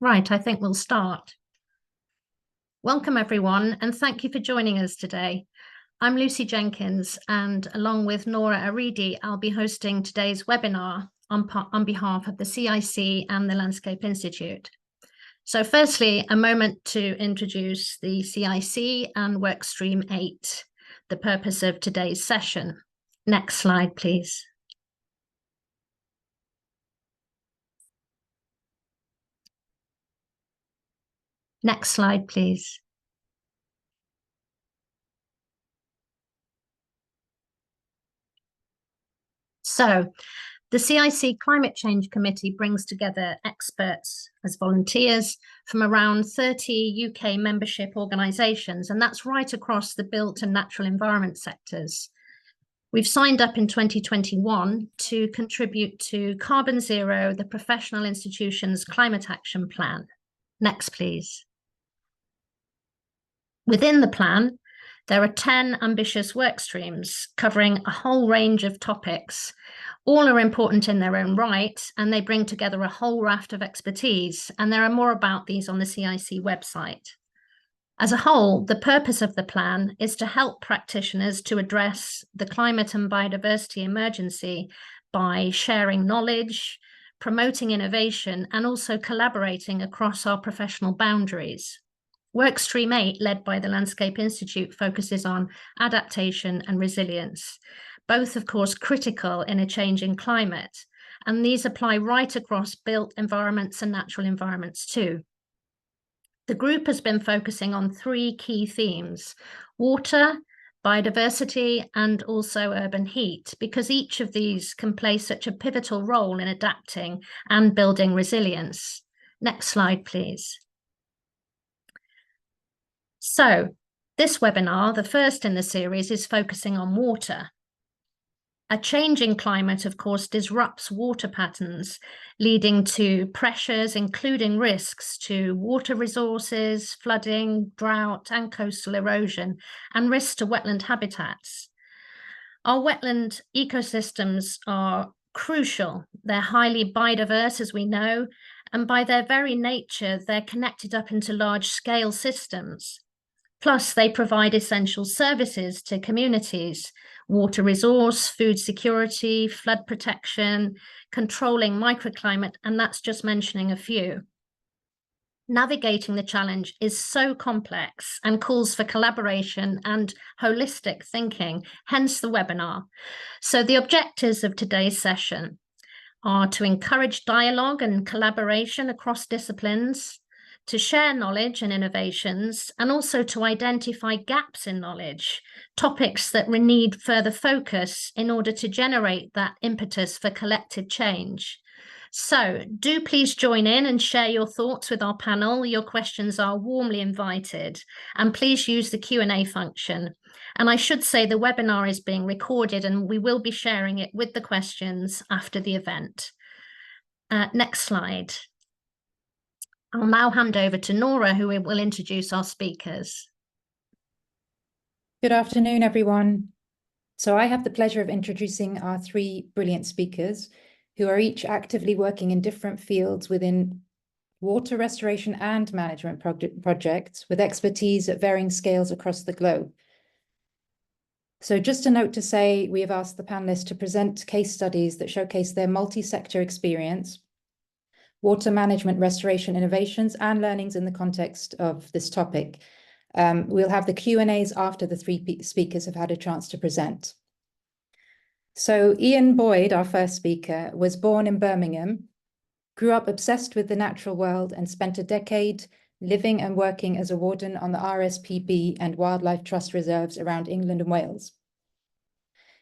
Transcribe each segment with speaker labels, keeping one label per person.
Speaker 1: Right, I think we'll start. Welcome everyone, and thank you for joining us today. I'm Lucy Jenkins, and along with Nora Aridi, I'll be hosting today's webinar on behalf of the CIC and the Landscape Institute. So firstly, a moment to introduce the CIC and Workstream 8, the purpose of today's session. Next slide, please. Next slide, please. So, the CIC Climate Change Committee brings together experts as volunteers from around 30 UK membership organisations, and that's right across the built and natural environment sectors. We've signed up in 2021 to contribute to Carbon Zero, the professional institution's climate action plan. Next, please. Within the plan, there are 10 ambitious work streams covering a whole range of topics. All are important in their own right, and they bring together a whole raft of expertise, and there are more about these on the CIC website. As a whole, the purpose of the plan is to help practitioners to address the climate and biodiversity emergency by sharing knowledge, promoting innovation, and also collaborating across our professional boundaries. Workstream 8, led by the Landscape Institute, focuses on adaptation and resilience, both, of course, critical in a changing climate, and these apply right across built environments and natural environments too. The group has been focusing on 3 key themes: water, biodiversity, and also urban heat, because each of these can play such a pivotal role in adapting and building resilience. Next slide, please. So this webinar, the first in the series, is focusing on water. A changing climate, of course, disrupts water patterns, leading to pressures, including risks to water resources, flooding, drought, and coastal erosion, and risks to wetland habitats. Our wetland ecosystems are crucial. They're highly biodiverse, as we know, and by their very nature, they're connected up into large-scale systems. Plus, they provide essential services to communities: water resource, food security, flood protection, controlling microclimate, and that's just mentioning a few. Navigating the challenge is so complex and calls for collaboration and holistic thinking, hence the webinar. So the objectives of today's session are to encourage dialogue and collaboration across disciplines, to share knowledge and innovations, and also to identify gaps in knowledge, topics that need further focus in order to generate that impetus for collective change. So do please join in and share your thoughts with our panel. Your questions are warmly invited, and please use the Q&A function. And I should say the webinar is being recorded, and we will be sharing it with the questions after the event. Next slide. I'll now hand over to Nora, who will introduce our speakers.
Speaker 2: Good afternoon, everyone. So I have the pleasure of introducing our 3 brilliant speakers, who are each actively working in different fields within water restoration and management projects with expertise at varying scales across the globe. So just a note to say, we have asked the panelists to present case studies that showcase their multi-sector experience, water management restoration innovations, and learnings in the context of this topic. We'll have the Q&As after the 3 speakers have had a chance to present. So Ian Boyd, our first speaker, was born in Birmingham, grew up obsessed with the natural world, and spent a decade living and working as a warden on the RSPB and Wildlife Trust reserves around England and Wales.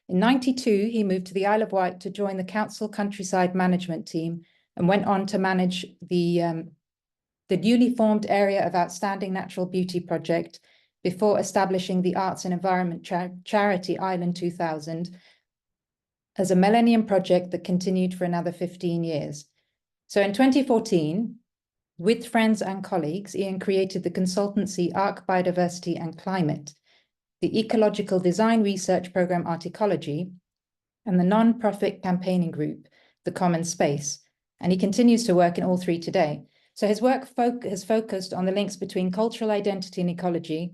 Speaker 2: In '92, he moved to the Isle of Wight to join the council countryside management team, and went on to manage the newly formed Area of Outstanding Natural Beauty project before establishing the Arts and Environment charity Island 2000 as a Millennium project that continued for another 15 years. So in 2014, with friends and colleagues, Ian created the consultancy Arc Biodiversity and Climate, the ecological design research program Ecological, and the non-profit campaigning group, The Common Space. And he continues to work in all 3 today. So his work has focused on the links between cultural identity and ecology,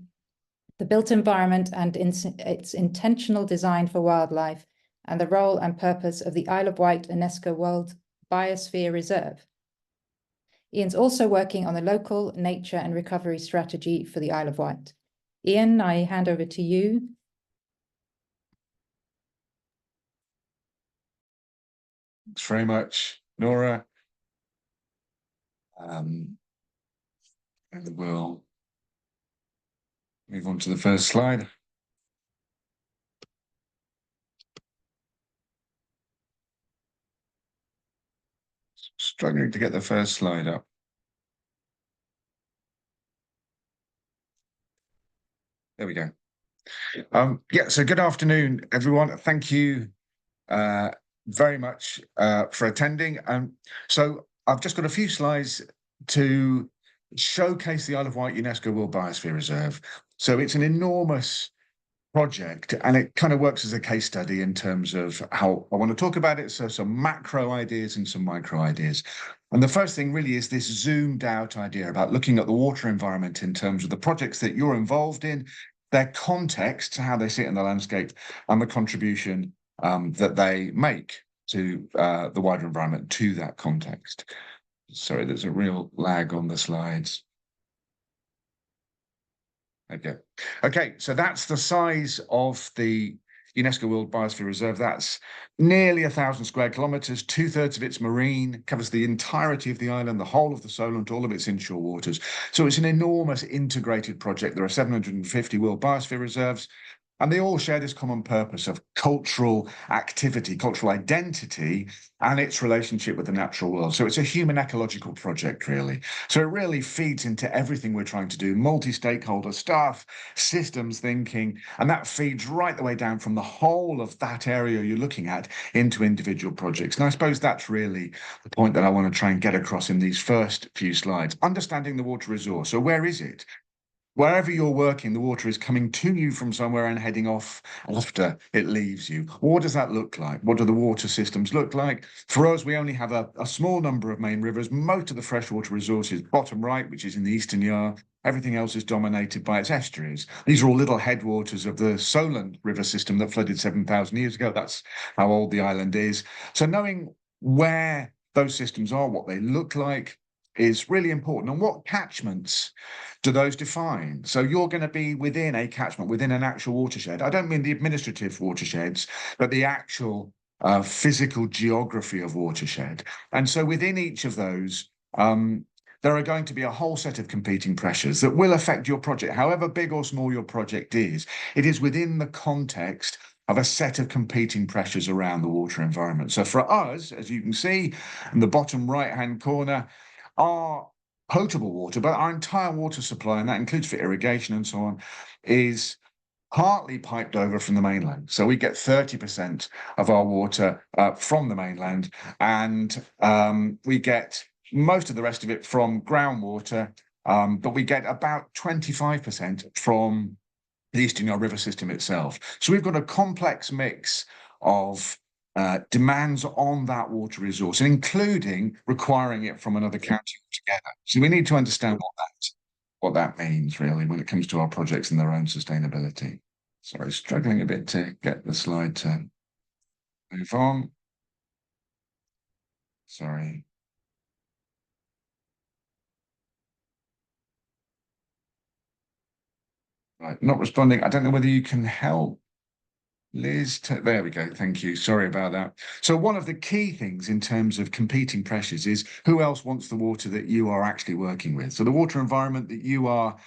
Speaker 2: the built environment and its intentional design for wildlife, and the role and purpose of the Isle of Wight UNESCO World Biosphere Reserve. Ian's also working on the local nature and recovery strategy for the Isle of Wight. Ian, I hand over to you.
Speaker 3: Thanks very much, Nora. And we'll move on to the first slide. Struggling to get the first slide up. There we go. Yeah, so good afternoon, everyone. Thank you very much for attending. So I've just got a few slides to showcase the Isle of Wight UNESCO World Biosphere Reserve. So it's an enormous project, and it kind of works as a case study in terms of how I want to talk about it. So some macro ideas and some micro ideas. And the first thing really is this zoomed out idea about looking at the water environment in terms of the projects that you're involved in, their context, how they sit in the landscape, and the contribution that they make to the wider environment, to that context. Sorry, there's a real lag on the slides. Okay, so that's the size of the UNESCO World Biosphere Reserve. That's nearly 1,000 square kilometres, 2/3 of it's marine, covers the entirety of the island, the whole of the Solent, all of its inshore waters. So it's an enormous integrated project. There are 750 World Biosphere Reserves, and they all share this common purpose of cultural activity, cultural identity, and its relationship with the natural world. So it's a human ecological project, really. So it really feeds into everything we're trying to do, multi-stakeholder stuff, systems thinking, and that feeds right the way down from the whole of that area you're looking at into individual projects. And I suppose that's really the point that I want to try and get across in these first few slides. Understanding the water resource. So where is it? Wherever you're working, the water is coming to you from somewhere and heading off after it leaves you. What does that look like? What do the water systems look like? For us, we only have a small number of main rivers. Most of the freshwater resources, bottom right, which is in the Eastern Yard, everything else is dominated by its estuaries. These are all little headwaters of the Solent river system that flooded 7,000 years ago. That's how old the island is. So knowing where those systems are, what they look like, is really important. And what catchments do those define? So you're going to be within a catchment, within an actual watershed. I don't mean the administrative watersheds, but the actual physical geography of watershed. And so within each of those, there are going to be a whole set of competing pressures that will affect your project. However big or small your project is, it is within the context of a set of competing pressures around the water environment. So for us, as you can see in the bottom right-hand corner, our potable water, but our entire water supply, and that includes for irrigation and so on, is partly piped over from the mainland. So we get 30% of our water from the mainland, and we get most of the rest of it from groundwater, but we get about 25% from the Eastern Yard River system itself. So we've got a complex mix of demands on that water resource, and including requiring it from another county altogether. So we need to understand what that means, really, when it comes to our projects and their own sustainability. Sorry, struggling a bit to get the slide to move on. Sorry. Right, not responding. I don't know whether you can help. Liz, there we go. Thank you. Sorry about that. So one of the key things in terms of competing pressures is who else wants the water that you are actually working with. So the water environment that you are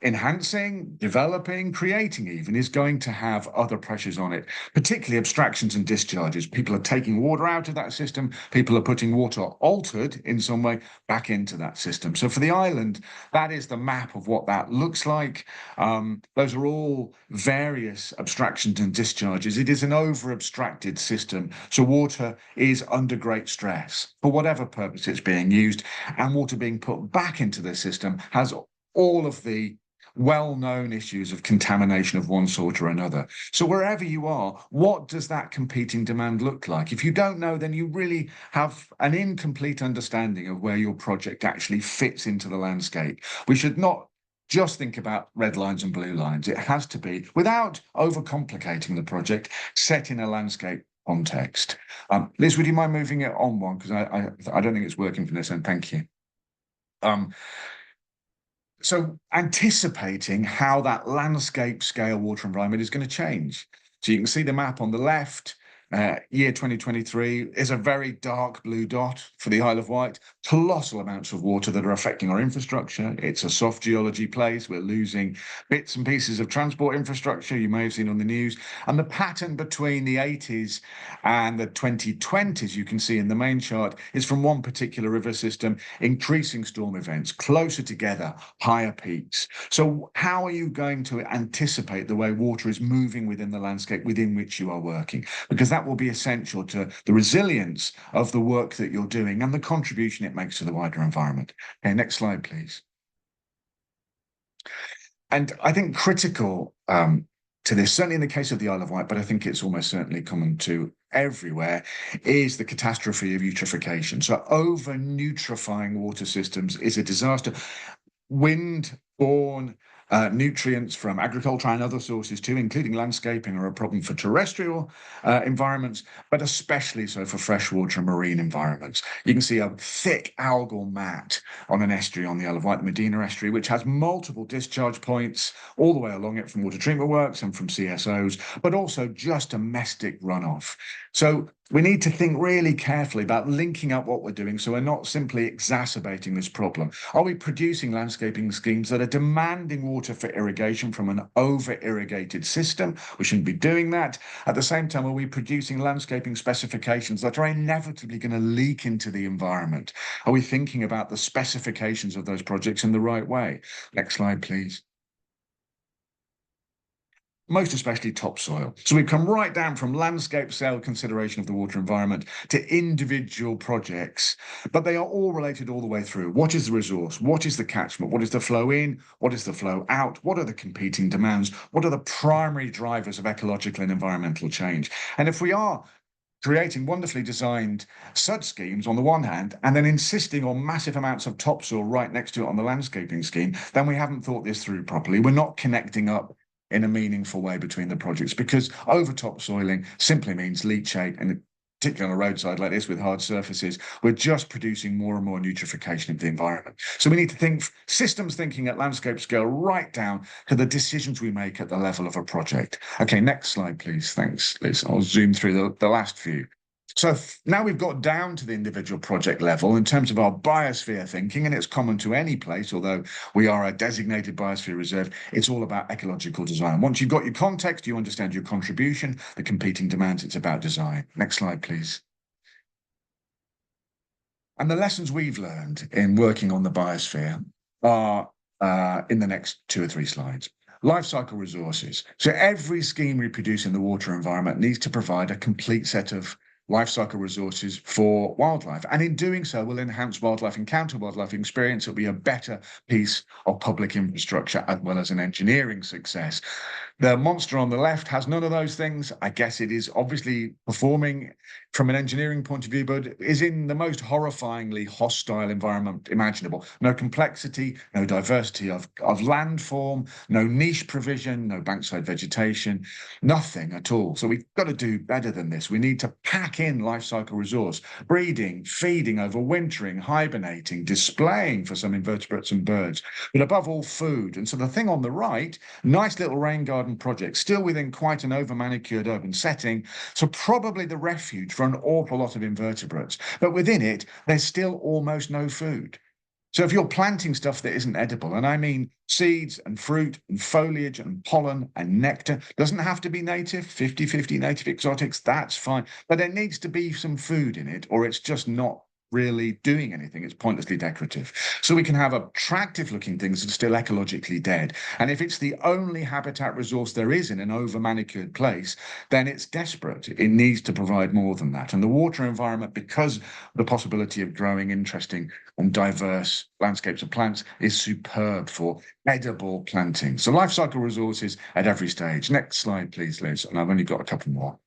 Speaker 3: enhancing, developing, creating even, is going to have other pressures on it, particularly abstractions and discharges. People are taking water out of that system. People are putting water altered in some way back into that system. So for the island, that is the map of what that looks like. Those are all various abstractions and discharges. It is an over-abstracted system. So water is under great stress for whatever purpose it's being used, and water being put back into the system has all of the well-known issues of contamination of one sort or another. So wherever you are, what does that competing demand look like? If you don't know, then you really have an incomplete understanding of where your project actually fits into the landscape. We should not just think about red lines and blue lines. It has to be, without overcomplicating the project, set in a landscape context. Liz, would you mind moving it on one? Because I don't think it's working from this end. Thank you. So anticipating how that landscape scale water environment is going to change. So you can see the map on the left. Year 2023 is a very dark blue dot for the Isle of Wight. Colossal amounts of water that are affecting our infrastructure. It's a soft geology place. We're losing bits and pieces of transport infrastructure, you may have seen on the news. And the pattern between the 80s and the 2020s, you can see in the main chart, is from one particular river system, increasing storm events, closer together, higher peaks. So how are you going to anticipate the way water is moving within the landscape within which you are working? Because that will be essential to the resilience of the work that you're doing and the contribution it makes to the wider environment. Okay, next slide, please. And I think critical to this, certainly in the case of the Isle of Wight, but I think it's almost certainly common to everywhere, is the catastrophe of eutrophication. So over-nutrifying water systems is a disaster. Wind-borne nutrients from agriculture and other sources too, including landscaping, are a problem for terrestrial environments, but especially so for freshwater and marine environments. You can see a thick algal mat on an estuary on the Isle of Wight, the Medina estuary, which has multiple discharge points all the way along it from water treatment works and from CSOs, but also just domestic runoff. So we need to think really carefully about linking up what we're doing so we're not simply exacerbating this problem. Are we producing landscaping schemes that are demanding water for irrigation from an over-irrigated system? We shouldn't be doing that. At the same time, are we producing landscaping specifications that are inevitably going to leak into the environment? Are we thinking about the specifications of those projects in the right way? Next slide, please. Most especially topsoil. So we've come right down from landscape scale consideration of the water environment to individual projects, but they are all related all the way through. What is the resource? What is the catchment? What is the flow in? What is the flow out? What are the competing demands? What are the primary drivers of ecological and environmental change? And if we are creating wonderfully designed SUD schemes on the one hand, and then insisting on massive amounts of topsoil right next to it on the landscaping scheme, then we haven't thought this through properly. We're not connecting up in a meaningful way between the projects, because over topsoiling simply means leachate, and particularly on a roadside like this with hard surfaces, we're just producing more and more eutrophication of the environment. So we need to think systems thinking at landscape scale right down to the decisions we make at the level of a project. Okay, next slide, please. Thanks, Liz. I'll zoom through the last few. So now we've got down to the individual project level in terms of our biosphere thinking, and it's common to any place, although we are a designated biosphere reserve, it's all about ecological design. Once you've got your context, you understand your contribution, the competing demands, it's about design. Next slide, please. And the lessons we've learned in working on the biosphere are in the next 2 or 3 slides. Life cycle resources. So every scheme we produce in the water environment needs to provide a complete set of life cycle resources for wildlife. And in doing so, we'll enhance wildlife encounter, wildlife experience. It'll be a better piece of public infrastructure as well as an engineering success. The monster on the left has none of those things. I guess it is obviously performing from an engineering point of view, but is in the most horrifyingly hostile environment imaginable. No complexity, no diversity of landform, no niche provision, no bankside vegetation, nothing at all. So we've got to do better than this. We need to pack in life cycle resource, breeding, feeding, overwintering, hibernating, displaying for some invertebrates and birds, but above all food. And so the thing on the right, nice little rain garden project, still within quite an over-manicured urban setting, so probably the refuge for an awful lot of invertebrates. But within it, there's still almost no food. So if you're planting stuff that isn't edible, and I mean seeds and fruit and foliage and pollen and nectar, doesn't have to be native, 50-50 native exotics, that's fine. But there needs to be some food in it, or it's just not really doing anything. It's pointlessly decorative. So we can have attractive looking things that are still ecologically dead. And if it's the only habitat resource there is in an over manicured place, then it's desperate. It needs to provide more than that. And the water environment, because of the possibility of growing interesting and diverse landscapes of plants, is superb for edible planting. So life cycle resources at every stage. Next slide, please, Liz. And I've only got a couple more.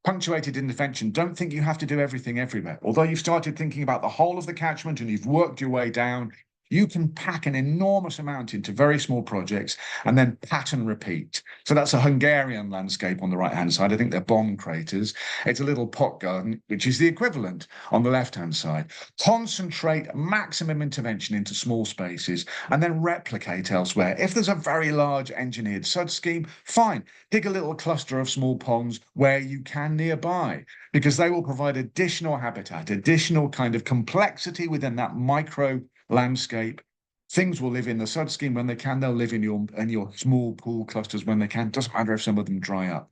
Speaker 3: Punctuated intervention. Don't think you have to do everything everywhere. Although you've started thinking about the whole of the catchment and you've worked your way down, you can pack an enormous amount into very small projects and then pattern repeat. So that's a Hungarian landscape on the right-hand side. I think they're bomb craters. It's a little pot garden, which is the equivalent on the left-hand side. Concentrate maximum intervention into small spaces and then replicate elsewhere. If there's a very large engineered sud scheme, fine. Dig a little cluster of small ponds where you can nearby, because they will provide additional habitat, additional kind of complexity within that micro landscape. Things will live in the sud scheme when they can. They'll live in your small pool clusters when they can. Doesn't matter if some of them dry up.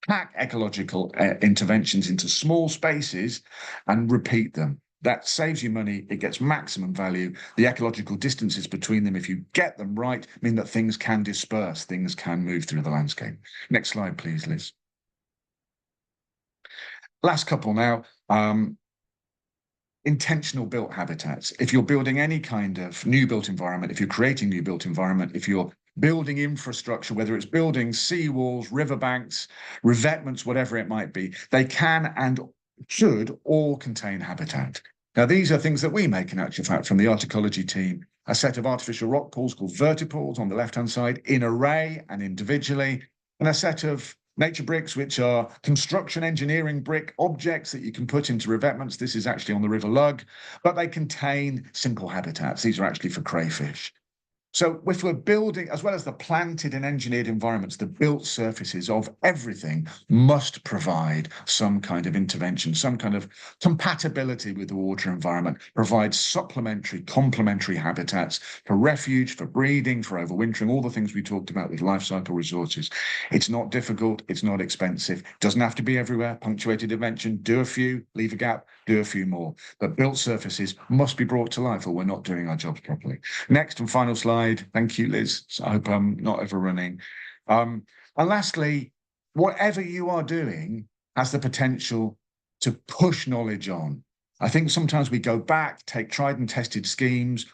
Speaker 3: Pack ecological interventions into small spaces and repeat them. That saves you money. It gets maximum value. The ecological distances between them, if you get them right, mean that things can disperse. Things can move through the landscape. Next slide, please, Liz. Last couple now. Intentional built habitats. If you're building any kind of new built environment, if you're creating new built environment, if you're building infrastructure, whether it's building seawalls, riverbanks, revetments, whatever it might be, they can and should all contain habitat. Now, these are things that we make in actual fact from the Arcology team, a set of artificial rock pools called vertipools on the left-hand side, in array and individually, and a set of nature bricks, which are construction engineering brick objects that you can put into revetments. This is actually on the River Lug, but they contain simple habitats. These are actually for crayfish. So if we're building, as well as the planted and engineered environments, the built surfaces of everything must provide some kind of intervention, some kind of compatibility with the water environment, provide supplementary, complementary habitats for refuge, for breeding, for overwintering, all the things we talked about with life cycle resources. It's not difficult, it's not expensive, doesn't have to be everywhere. Punctuated intervention, do a few, leave a gap, do a few more. But built surfaces must be brought to life or we're not doing our jobs properly. Next and final slide. Thank you, Liz. So I hope I'm not overrunning. And lastly, whatever you are doing has the potential to push knowledge on. I think sometimes we go back, take tried and tested schemes,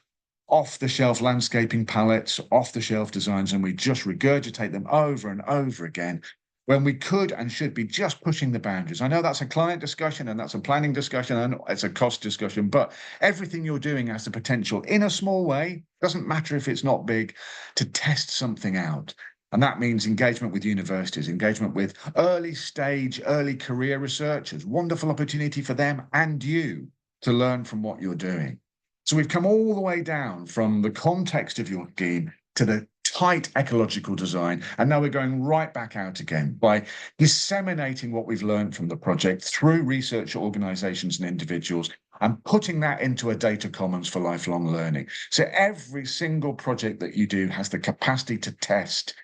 Speaker 3: off-the-shelf landscaping palettes, off-the-shelf designs, and we just regurgitate them over and over again, when we could and should be just pushing the boundaries. I know that's a client discussion and that's a planning discussion and it's a cost discussion, but everything you're doing has the potential in a small way, doesn't matter if it's not big, to test something out. And that means engagement with universities, engagement with early stage, early career researchers, wonderful opportunity for them and you to learn from what you're doing. So we've come all the way down from the context of your scheme to the tight ecological design. And now we're going right back out again by disseminating what we've learned from the project through research organizations and individuals and putting that into a data commons for lifelong learning. So every single project that you do has the capacity to test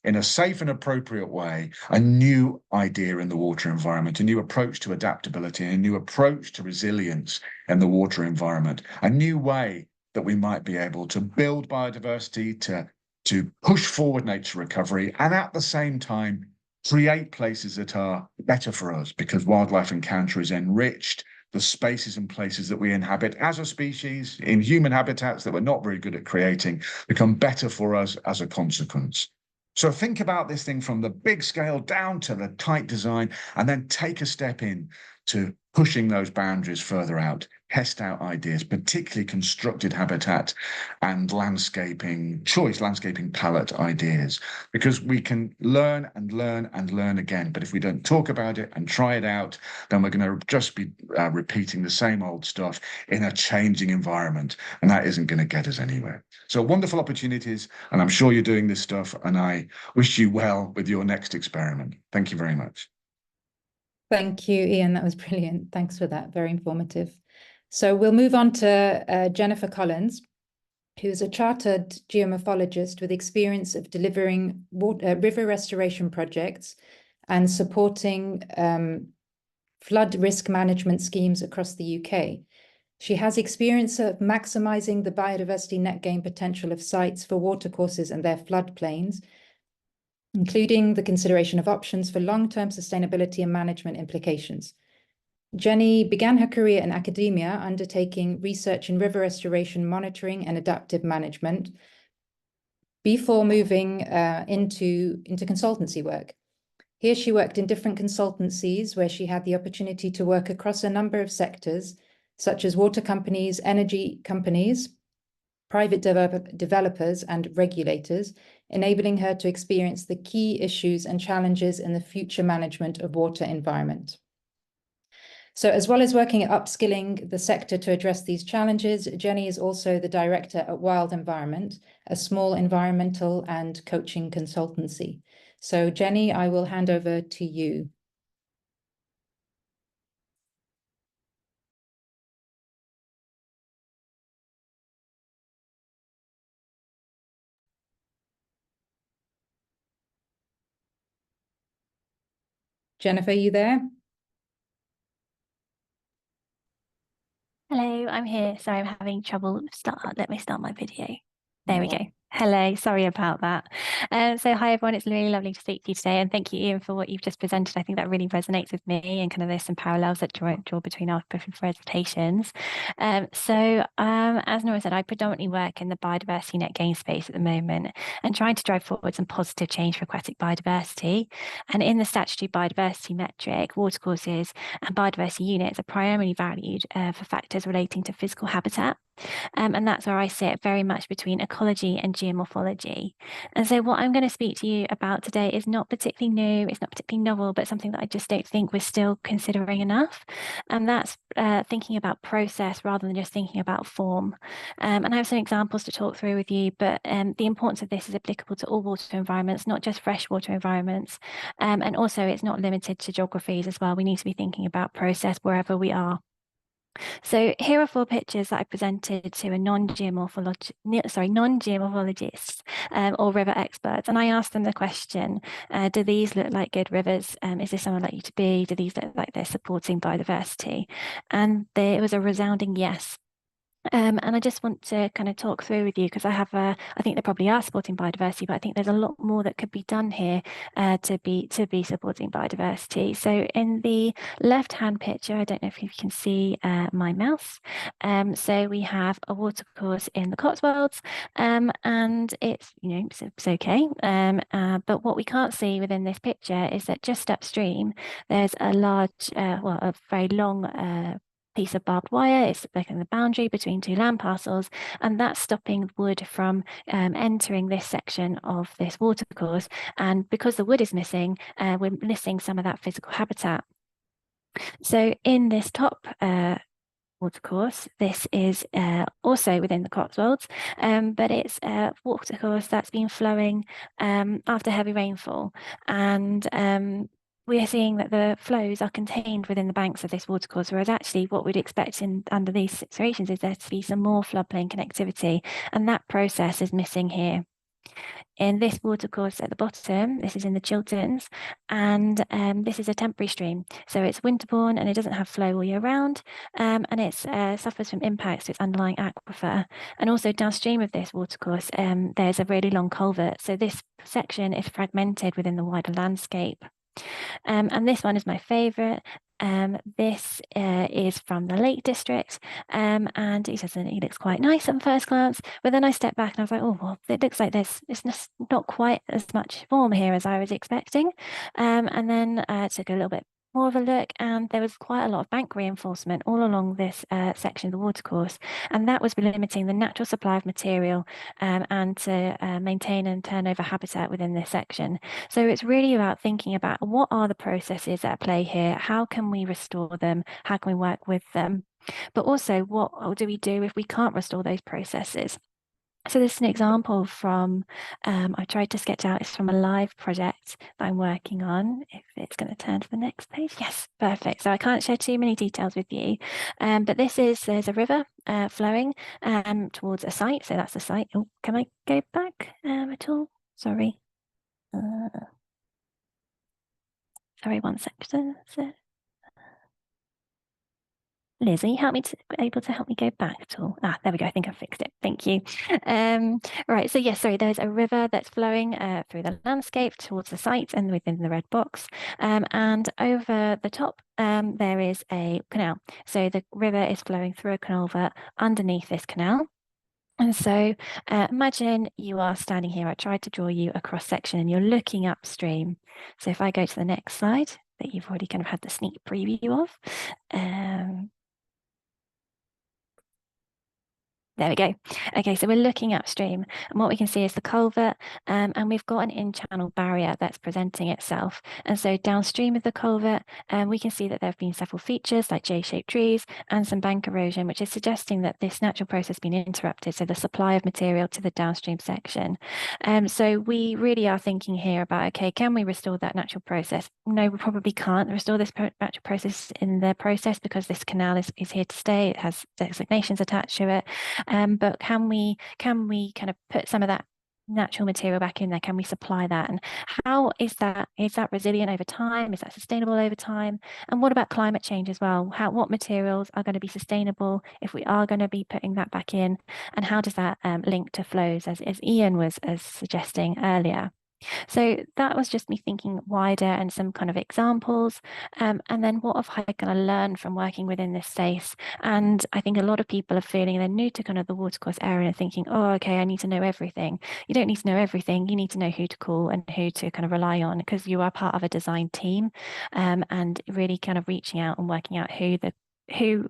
Speaker 3: in a safe and appropriate way a new idea in the water environment, a new approach to adaptability, a new approach to resilience in the water environment, a new way that we might be able to build biodiversity, to push forward nature recovery, and at the same time, create places that are better for us because wildlife encounter is enriched, the spaces and places that we inhabit as a species in human habitats that we're not very good at creating become better for us as a consequence. So think about this thing from the big scale down to the tight design, and then take a step in to pushing those boundaries further out, test out ideas, particularly constructed habitat and landscaping choice, landscaping palette ideas, because we can learn and learn and learn again. But if we don't talk about it and try it out, then we're going to just be repeating the same old stuff in a changing environment, and that isn't going to get us anywhere. So wonderful opportunities, and I'm sure you're doing this stuff, and I wish you well with your next experiment. Thank you very much.
Speaker 2: Thank you, Ian. That was brilliant. Thanks for that. Very informative. So we'll move on to Jennifer Collins, who's a chartered geomorphologist with experience of delivering river restoration projects and supporting flood risk management schemes across the UK. She has experience of maximizing the biodiversity net gain potential of sites for watercourses and their floodplains, including the consideration of options for long-term sustainability and management implications. Jenny began her career in academia, undertaking research in river restoration monitoring and adaptive management before moving into consultancy work. Here she worked in different consultancies where she had the opportunity to work across a number of sectors, such as water companies, energy companies, private developers, and regulators, enabling her to experience the key issues and challenges in the future management of water environment. So as well as working at upskilling the sector to address these challenges, Jenny is also the director at Wild Environment, a small environmental and coaching consultancy. So Jenny, I will hand over to you. Jennifer, are you there?
Speaker 4: Hello, I'm here. Sorry, I'm having trouble. Let me start my video. There we go. Hello, sorry about that. So hi everyone, it's really lovely to speak to you today, and thank you, Ian, for what you've just presented. I think that really resonates with me, and kind of there's some parallels that draw between our different presentations. As Nora said, I predominantly work in the biodiversity net gain space at the moment and trying to drive forward some positive change for aquatic biodiversity. And in the statutory biodiversity metric, watercourses and biodiversity units are primarily valued for factors relating to physical habitat. And that's where I sit, very much between ecology and geomorphology. And so what I'm going to speak to you about today is not particularly new, it's not particularly novel, but something that I just don't think we're still considering enough. And that's thinking about process rather than just thinking about form. And I have some examples to talk through with you, but the importance of this is applicable to all water environments, not just freshwater environments. And also it's not limited to geographies as well. We need to be thinking about process wherever we are. So here are 4 pictures that I presented to a non-geomorphologist or river experts. And I asked them the question, do these look like good rivers? Is this somewhere likely to be? Do these look like they're supporting biodiversity? And it was a resounding yes. And I just want to kind of talk through with you because I think they probably are supporting biodiversity, but I think there's a lot more that could be done here to be supporting biodiversity. So in the left-hand picture, I don't know if you can see my mouse. So we have a watercourse in the Cotswolds, and it's it's okay. But what we can't see within this picture is that just upstream there's a large, a very long piece of barbed wire. It's like in the boundary between 2 land parcels, and that's stopping wood from entering this section of this watercourse. And because the wood is missing, we're missing some of that physical habitat. So in this top watercourse, this is also within the Cotswolds, but it's a watercourse that's been flowing after heavy rainfall, and we are seeing that the flows are contained within the banks of this watercourse, whereas actually what we'd expect under these situations is there to be some more floodplain connectivity, and that process is missing here. In this watercourse at the bottom, this is in the Chilterns, and this is a temporary stream. So it's winterborne and it doesn't have flow all year round, and it suffers from impacts to its underlying aquifer. And also downstream of this watercourse, there's a really long culvert. So this section is fragmented within the wider landscape. And this one is my favourite. This is from the Lake District, and it looks quite nice at first glance, but then I stepped back and I was like, oh, well, it looks like it's not quite as much form here as I was expecting. And then I took a little bit more of a look, and there was quite a lot of bank reinforcement all along this section of the watercourse, and that was limiting the natural supply of material and to maintain and turn over habitat within this section. So it's really about thinking about what are the processes at play here, how can we restore them, how can we work with them, but also what do we do if we can't restore those processes. So this is an example from, I tried to sketch out, it's from a live project that I'm working on. If it's going to turn to the next page. Yes, perfect. So I can't share too many details with you, but there's a river flowing towards a site. So that's the site. Oh, can I go back at all? Sorry. Sorry, one second. Liz, are you able to help me go back at all? Ah, there we go. I think I fixed it. Thank you. Right. So yes, sorry. There's a river that's flowing through the landscape towards the site and within the red box. And over the top, there is a canal. So the river is flowing through a culvert underneath this canal. And so imagine you are standing here. I tried to draw you a cross section and you're looking upstream. So if I go to the next slide that you've already kind of had the sneak preview of. There we go. Okay, so we're looking upstream, and what we can see is the culvert, and we've got an in-channel barrier that's presenting itself. And so downstream of the culvert, we can see that there have been several features like J-shaped trees and some bank erosion, which is suggesting that this natural process has been interrupted, so the supply of material to the downstream section. So we really are thinking here about, okay, can we restore that natural process? No, we probably can't restore this natural process in the process because this canal is here to stay. It has designations attached to it. But can we kind of put some of that natural material back in there? Can we supply that? And how is that resilient over time? Is that sustainable over time? And what about climate change as well? What materials are going to be sustainable if we are going to be putting that back in? And how does that link to flows, as Ian was suggesting earlier? So that was just me thinking wider and some kind of examples. And then what have I kind of learned from working within this space? And I think a lot of people are feeling they're new to kind of the watercourse area and thinking, oh, okay, I need to know everything. You don't need to know everything. You need to know who to call and who to kind of rely on because you are part of a design team, and really kind of reaching out and working out who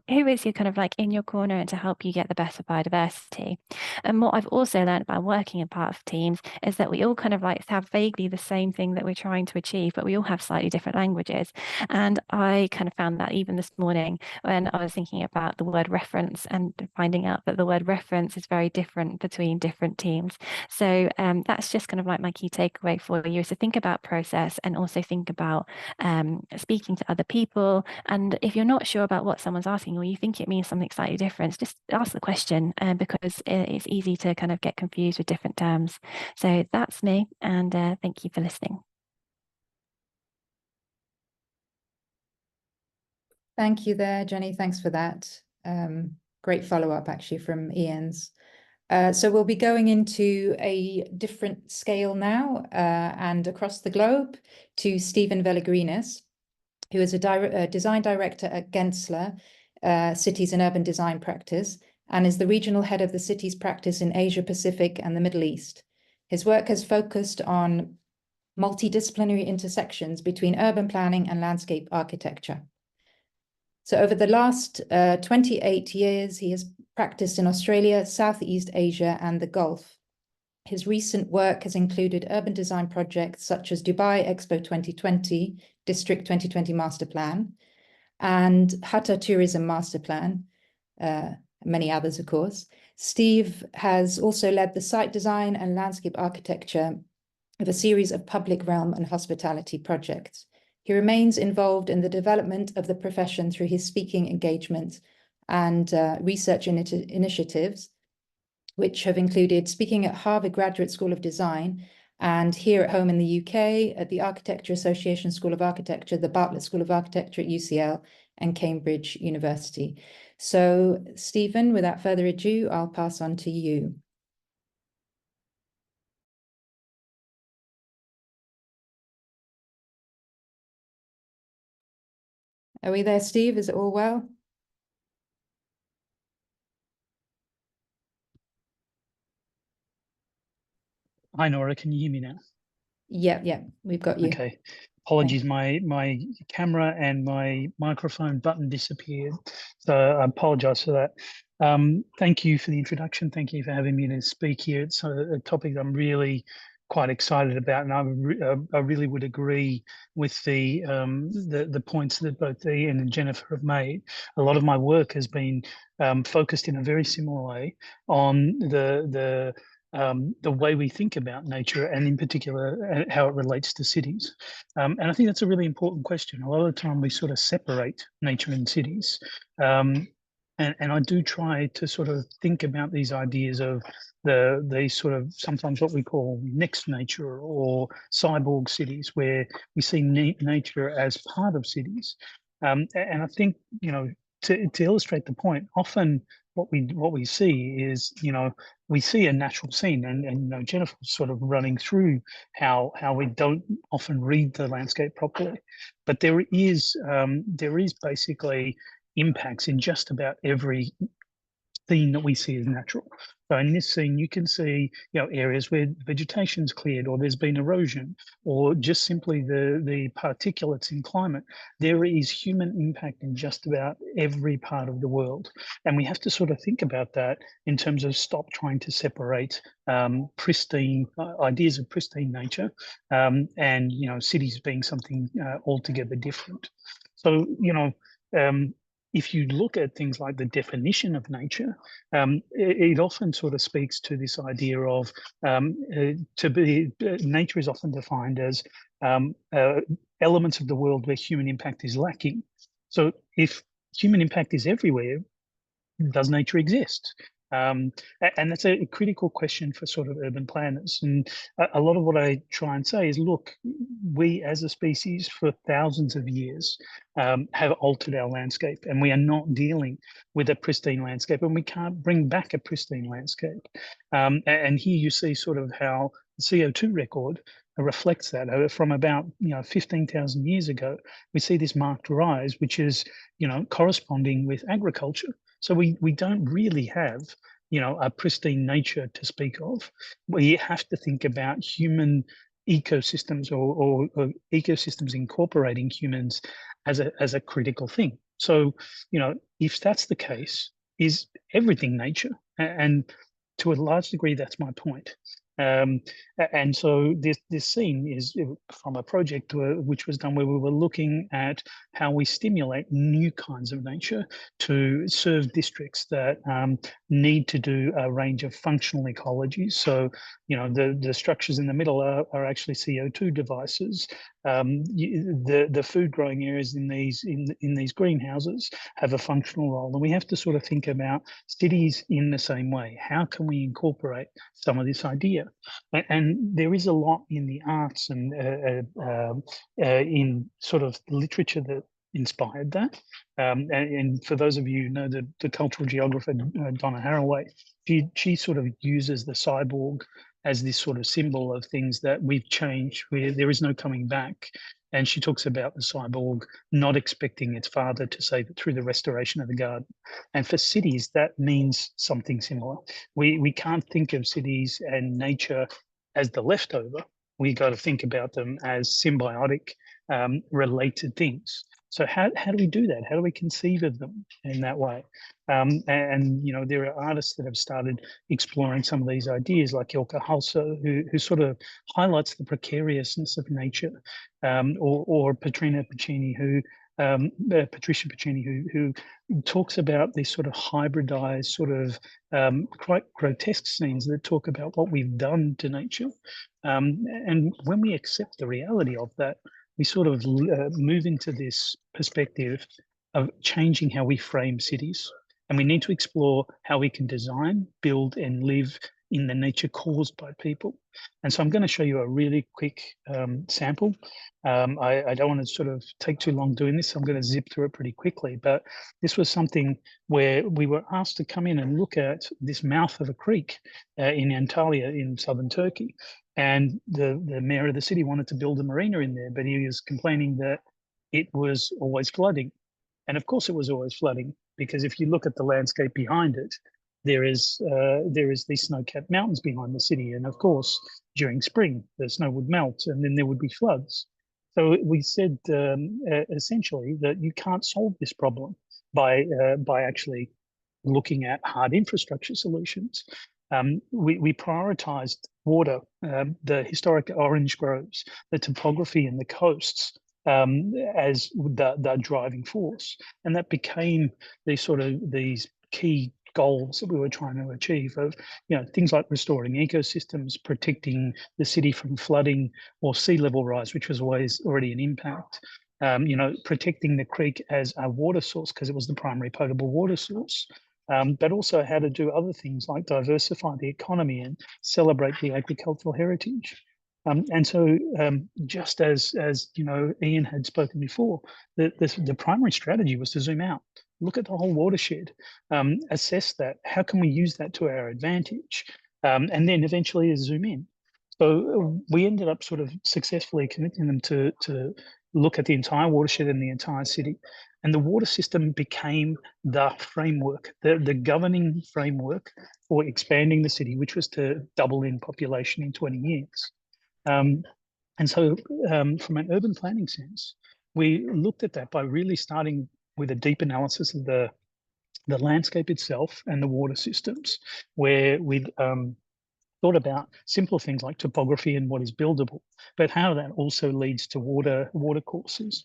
Speaker 4: is your kind of like in your corner and to help you get the best of biodiversity. And what I've also learned by working in part of teams is that we all kind of like have vaguely the same thing that we're trying to achieve, but we all have slightly different languages. And I kind of found that even this morning when I was thinking about the word reference and finding out that the word reference is very different between different teams. So that's just kind of like my key takeaway for you is to think about process and also think about speaking to other people. And if you're not sure about what someone's asking or you think it means something slightly different, just ask the question because it's easy to kind of get confused with different terms. So that's me, and thank you for listening.
Speaker 2: Thank you there, Jenny. Thanks for that. Great follow-up actually from Ian's. So we'll be going into a different scale now and across the globe to Stephen Velegrinis, who is a design director at Gensler, Cities and Urban Design Practice, and is the regional head of the cities practice in Asia Pacific and the Middle East. His work has focused on multidisciplinary intersections between urban planning and landscape architecture. So over the last 28 years, he has practiced in Australia, Southeast Asia, and the Gulf. His recent work has included urban design projects such as Dubai Expo 2020, District 2020 Master Plan, and Hatta Tourism Master Plan, many others, of course. Steve has also led the site design and landscape architecture of a series of public realm and hospitality projects. He remains involved in the development of the profession through his speaking engagements and research initiatives, which have included speaking at Harvard Graduate School of Design and here at home in the UK at the Architecture Association School of Architecture, the Bartlett School of Architecture at UCL, and Cambridge University. So, Stephen, without further ado, I'll pass on to you. Are we there, Steve? Is it all well?
Speaker 5: Hi, Nora. Can you hear me now?
Speaker 2: Yeah, we've got you.
Speaker 5: Okay. Apologies, my camera and my microphone button disappeared, so I apologise for that. Thank you for the introduction. Thank you for having me to speak here. It's a topic I'm really quite excited about, and I really would agree with the points that both Ian and Jennifer have made. A lot of my work has been focused in a very similar way on the way we think about nature, and in particular how it relates to cities. And I think that's a really important question. A lot of the time we sort of separate nature and cities. And I do try to sort of think about these ideas of the sort of sometimes what we call next nature or cyborg cities, where we see nature as part of cities. And I think, you know, to illustrate the point, often what we see is, we see a natural scene, and Jennifer was sort of running through how we don't often read the landscape properly, but there is basically impacts in just about every scene that we see as natural. So in this scene, you can see, areas where vegetation's cleared, or there's been erosion, or just simply the particulates in climate. There is human impact in just about every part of the world. And we have to sort of think about that in terms of stop trying to separate pristine ideas of pristine nature and, cities being something altogether different. So, if you look at things like the definition of nature, it often sort of speaks to this idea of nature is often defined as elements of the world where human impact is lacking. So if human impact is everywhere, does nature exist? And that's a critical question for sort of urban planners. And a lot of what I try and say is, look, we as a species for thousands of years have altered our landscape, and we are not dealing with a pristine landscape, and we can't bring back a pristine landscape. And here you see sort of how the CO2 record reflects that. From about 15,000 years ago, we see this marked rise, which is corresponding with agriculture. So we don't really have, a pristine nature to speak of. We have to think about human ecosystems or ecosystems incorporating humans as a critical thing. So, if that's the case, is everything nature? And to a large degree, that's my point. And so this scene is from a project which was done where we were looking at how we stimulate new kinds of nature to serve districts that need to do a range of functional ecologies. So, the structures in the middle are actually CO2 devices. The food growing areas in these greenhouses have a functional role, and we have to sort of think about cities in the same way. How can we incorporate some of this idea? And there is a lot in the arts and in sort of literature that inspired that. And for those of you who know the cultural geographer Donna Haraway, she sort of uses the cyborg as this sort of symbol of things that we've changed, where there is no coming back. And she talks about the cyborg not expecting its father to save it through the restoration of the garden. And for cities, that means something similar. We can't think of cities and nature as the leftover. We got to think about them as symbiotic, related things. So how do we do that? How do we conceive of them in that way? And there are artists that have started exploring some of these ideas, like Ilka Halso, who sort of highlights the precariousness of nature, or Patricia Piccini, who talks about these sort of hybridized, sort of quite grotesque scenes that talk about what we've done to nature. And when we accept the reality of that, we sort of move into this perspective of changing how we frame cities. And we need to explore how we can design, build, and live in the nature caused by people. And so I'm going to show you a really quick sample. I don't want to sort of take too long doing this. So I'm going to zip through it pretty quickly. But this was something where we were asked to come in and look at this mouth of a creek in Antalya in southern Turkey. And the mayor of the city wanted to build a marina in there, but he was complaining that it was always flooding. And of course it was always flooding, because if you look at the landscape behind it, there is these snow-capped mountains behind the city. And of course, during spring, the snow would melt and then there would be floods. So we said essentially that you can't solve this problem by actually looking at hard infrastructure solutions. We prioritized water, the historic orange groves, the topography and the coasts as the driving force. And that became these key goals that we were trying to achieve of, things like restoring ecosystems, protecting the city from flooding or sea level rise, which was already an impact. Protecting the creek as a water source because it was the primary potable water source. But also how to do other things like diversify the economy and celebrate the agricultural heritage. And so just as Ian had spoken before, the primary strategy was to zoom out. look at the whole watershed, assess that. How can we use that to our advantage? And then eventually zoom in. So we ended up sort of successfully convincing them to look at the entire watershed in the entire city. And the water system became the framework, the governing framework for expanding the city, which was to double in population in 20 years. And so from an urban planning sense, we looked at that by really starting with a deep analysis of the landscape itself and the water systems, where we'd thought about simple things like topography and what is buildable, but how that also leads to water courses.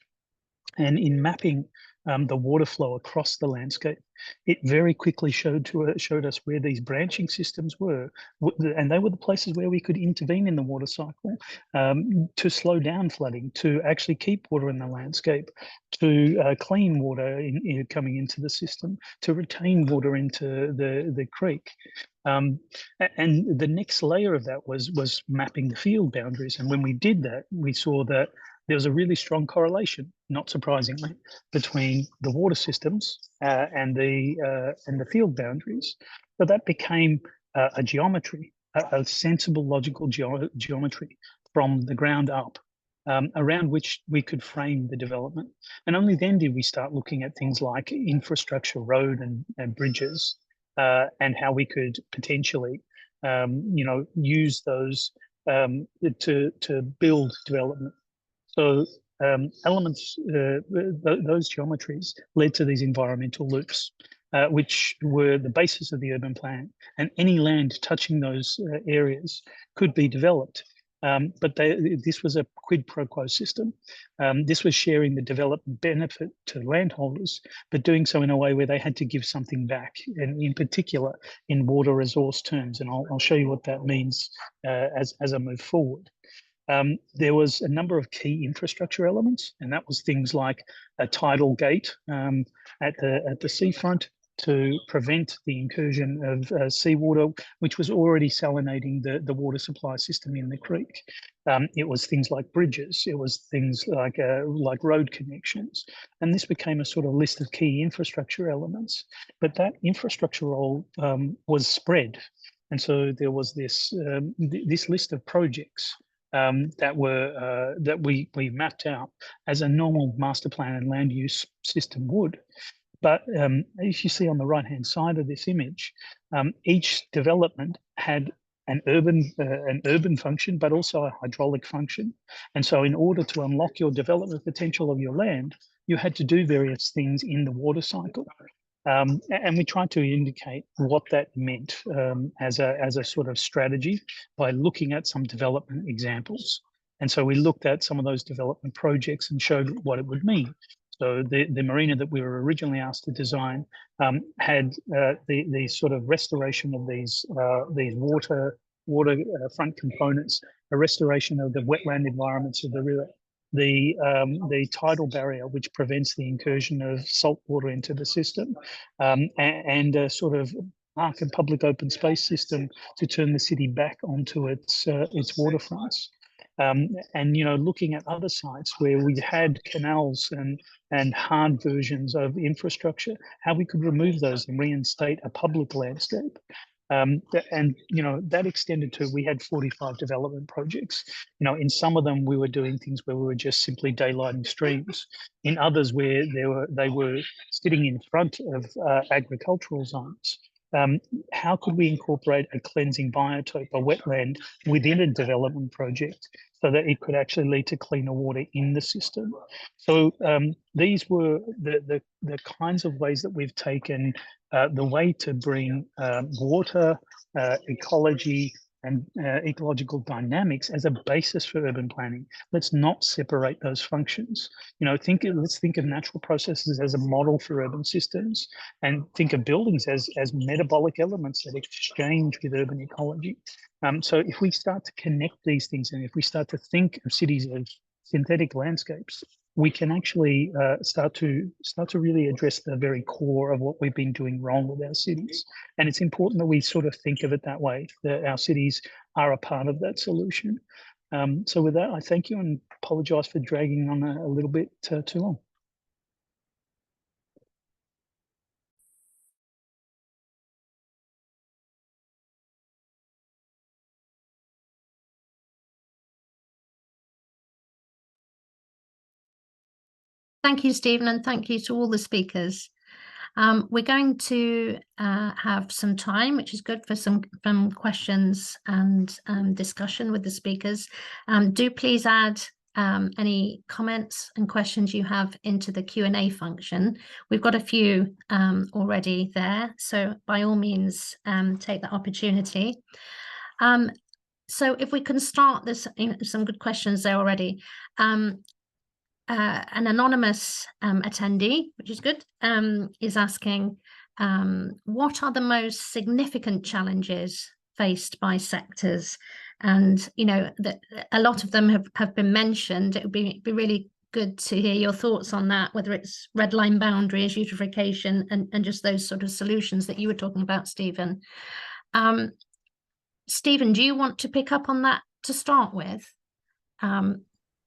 Speaker 5: And in mapping the water flow across the landscape, it very quickly showed us where these branching systems were, and they were the places where we could intervene in the water cycle to slow down flooding, to actually keep water in the landscape, to clean water coming into the system, to retain water into the creek. And the next layer of that was mapping the field boundaries. And when we did that, we saw that there was a really strong correlation, not surprisingly, between the water systems and the field boundaries. So that became a geometry, a sensible, logical geometry from the ground up, around which we could frame the development. And only then did we start looking at things like infrastructure, road and bridges, and how we could potentially, use those to build development. So elements, those geometries led to these environmental loops, which were the basis of the urban plan. And any land touching those areas could be developed. But this was a quid pro quo system. This was sharing the development benefit to landholders, but doing so in a way where they had to give something back, and in particular in water resource terms. And I'll show you what that means as I move forward. There was a number of key infrastructure elements, and that was things like a tidal gate at the seafront to prevent the incursion of seawater, which was already salinating the water supply system in the creek. It was things like bridges. It was things like road connections, and this became a sort of list of key infrastructure elements. But that infrastructure role was spread, and so there was this list of projects that we mapped out as a normal master plan and land use system would. But as you see on the right-hand side of this image, each development had an urban function, but also a hydraulic function. And so in order to unlock your development potential of your land, you had to do various things in the water cycle. And we tried to indicate what that meant as a sort of strategy by looking at some development examples. And so we looked at some of those development projects and showed what it would mean. So the marina that we were originally asked to design had the sort of restoration of these waterfront components, a restoration of the wetland environments of the river, the tidal barrier, which prevents the incursion of salt water into the system, and a sort of arc and public open space system to turn the city back onto its waterfronts. And looking at other sites where we had canals and hard versions of infrastructure, how we could remove those and reinstate a public landscape. And that extended to, we had 45 development projects. In some of them we were doing things where we were just simply daylighting streams. In others where they were sitting in front of agricultural zones. How could we incorporate a cleansing biotope, a wetland, within a development project so that it could actually lead to cleaner water in the system? So these were the kinds of ways that we've taken the way to bring water, ecology, and ecological dynamics as a basis for urban planning. Let's not separate those functions. Let's think of natural processes as a model for urban systems, and think of buildings as metabolic elements that exchange with urban ecology. So if we start to connect these things, and if we start to think of cities as synthetic landscapes, we can actually start to really address the very core of what we've been doing wrong with our cities. And it's important that we sort of think of it that way, that our cities are a part of that solution. So with that, I thank you and apologise for dragging on a little bit too long.
Speaker 1: Thank you, Stephen, and thank you to all the speakers. We're going to have some time, which is good for some questions and discussion with the speakers. Do please add any comments and questions you have into the Q&A function. We've got a few already there, so by all means, take that opportunity. So if we can start, there's some good questions there already. An anonymous attendee, which is good, is asking, what are the most significant challenges faced by sectors? And, you know, a lot of them have been mentioned. It would be really good to hear your thoughts on that, whether it's red line boundaries, eutrophication, and just those sort of solutions that you were talking about, Stephen. Stephen, do you want to pick up on that to start with?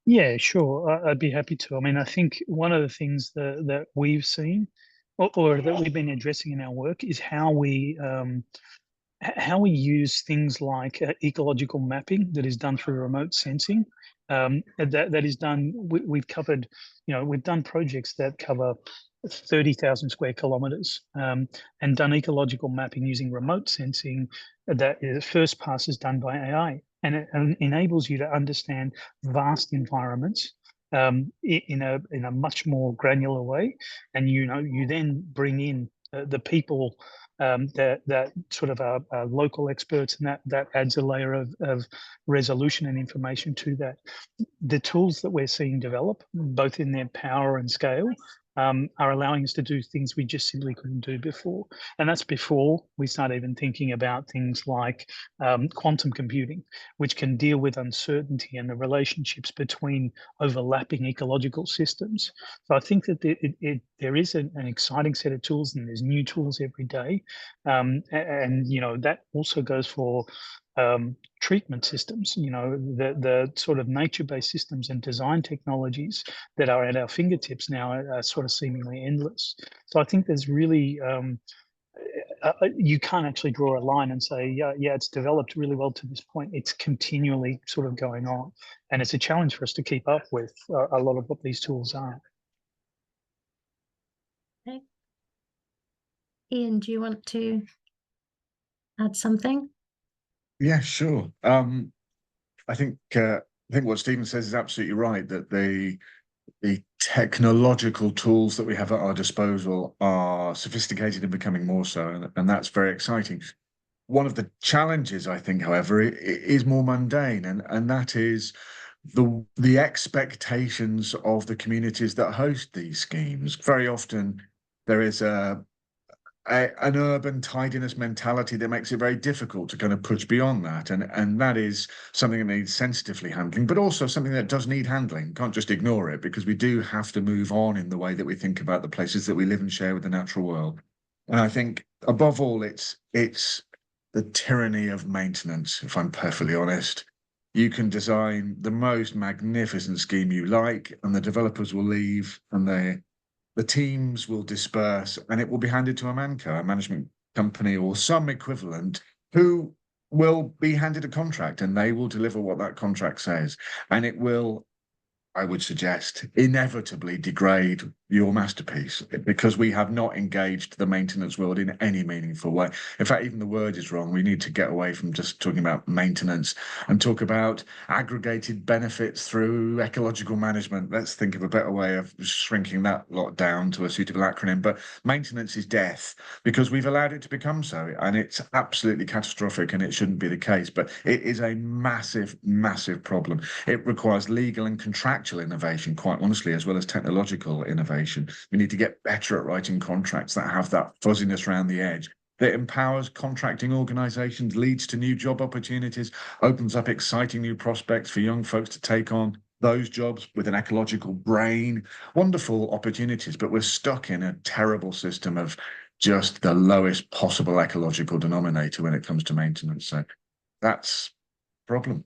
Speaker 5: Yeah, sure. I'd be happy to. I mean, I think one of the things that we've seen or that we've been addressing in our work is how we use things like ecological mapping that is done through remote sensing. That is done. We've covered, we've done projects that cover 30,000 square kilometers and done ecological mapping using remote sensing. That the first pass is done by AI, and it enables you to understand vast environments in a much more granular way. And you then bring in the people that sort of are local experts, and that adds a layer of resolution and information to that. The tools that we're seeing develop, both in their power and scale, are allowing us to do things we just simply couldn't do before. And that's before we start even thinking about things like quantum computing, which can deal with uncertainty and the relationships between overlapping ecological systems. So I think that there is an exciting set of tools, and there's new tools every day. And that also goes for treatment systems, the sort of nature-based systems and design technologies that are at our fingertips now are sort of seemingly endless. So I think there's really, you can't actually draw a line and say, yeah, it's developed really well to this point. It's continually sort of going on. And it's a challenge for us to keep up with a lot of what these tools are.
Speaker 1: Okay. Ian, do you want to add something?
Speaker 3: Yeah, sure. I think what Stephen says is absolutely right, that the technological tools that we have at our disposal are sophisticated and becoming more so, and that's very exciting. One of the challenges, I think, however, is more mundane, and that is the expectations of the communities that host these schemes. Very often there is an urban tidiness mentality that makes it very difficult to kind of push beyond that. And that is something that needs sensitively handling, but also something that does need handling. Can't just ignore it, because we do have to move on in the way that we think about the places that we live and share with the natural world. And I think above all, it's the tyranny of maintenance, if I'm perfectly honest. You can design the most magnificent scheme you like, and the developers will leave, and the teams will disperse, and it will be handed to a ManCo, a management company or some equivalent, who will be handed a contract, and they will deliver what that contract says. And it will, I would suggest, inevitably degrade your masterpiece, because we have not engaged the maintenance world in any meaningful way. In fact, even the word is wrong. We need to get away from just talking about maintenance and talk about aggregated benefits through ecological management. Let's think of a better way of shrinking that lot down to a suitable acronym. But maintenance is death, because we've allowed it to become so, and it's absolutely catastrophic, and it shouldn't be the case. But it is a massive, massive problem. It requires legal and contractual innovation, quite honestly, as well as technological innovation. We need to get better at writing contracts that have that fuzziness around the edge, that empowers contracting organizations, leads to new job opportunities, opens up exciting new prospects for young folks to take on those jobs with an ecological brain. Wonderful opportunities, but we're stuck in a terrible system of just the lowest possible ecological denominator when it comes to maintenance. So that's a problem.